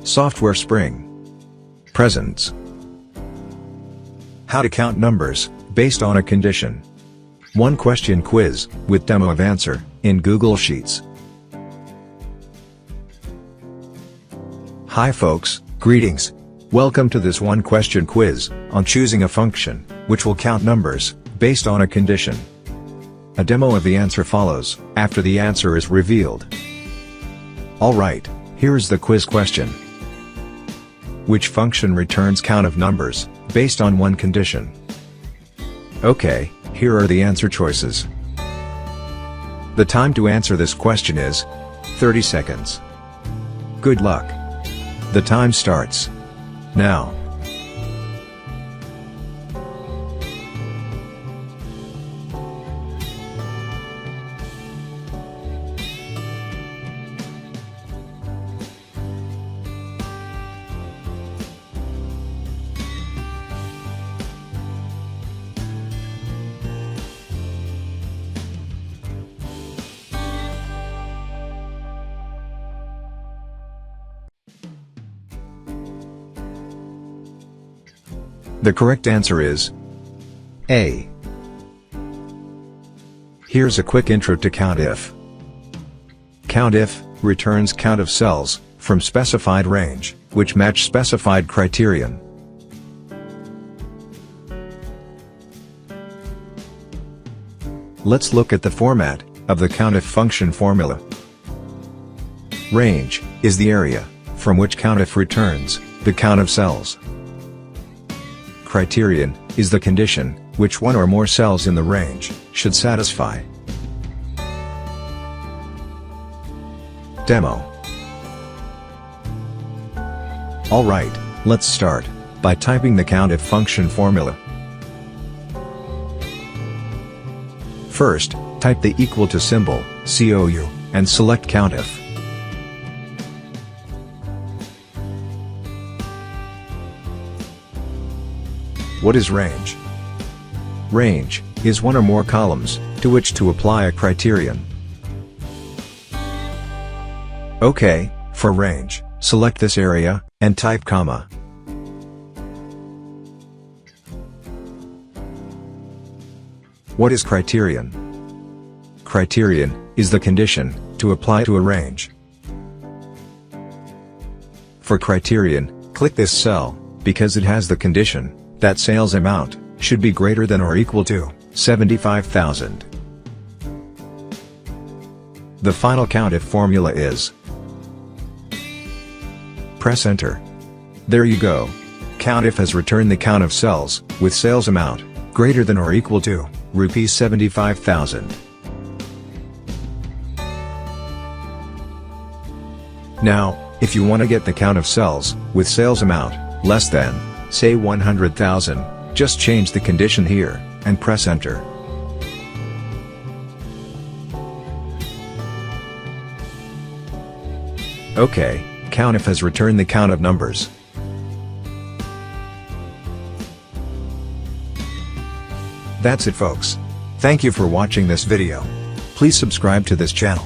Software Spring. Presents. How to count numbers, based on a condition. One question quiz, with demo of answer, in Google Sheets. Hi folks, greetings. Welcome to this one question quiz, on choosing a function, which will count numbers, based on a condition. A demo of the answer follows, after the answer is revealed. Alright, here's the quiz question. Which function returns count of numbers, based on one condition? Okay, here are the answer choices. The time to answer this question is 30 seconds. Good luck. The time starts now. The correct answer is A. Here's a quick intro to COUNTIF. COUNTIF returns count of cells from specified range, which match specified criterion. Let's look at the format of the COUNTIF function formula. Range is the area from which COUNTIF returns the count of cells. Criterion is the condition which one or more cells in the range should satisfy. Demo. Alright, let's start by typing the COUNTIF function formula. First, type the equal to symbol, COU, and select COUNTIF. What is range? Range is one or more columns to which to apply a criterion. OK, for range, select this area, and type comma. What is criterion? Criterion is the condition to apply to a range. For criterion, click this cell, because it has the condition that sales amount should be greater than or equal to 75,000. The final COUNTIF formula is. Press enter. There you go. COUNTIF has returned the count of cells with sales amount greater than or equal to rupees 75,000. Now, if you want to get the count of cells with sales amount less than, say 100,000, just change the condition here, and press enter. OK, COUNTIF has returned the count of numbers. That's it folks. Thank you for watching this video. Please subscribe to this channel.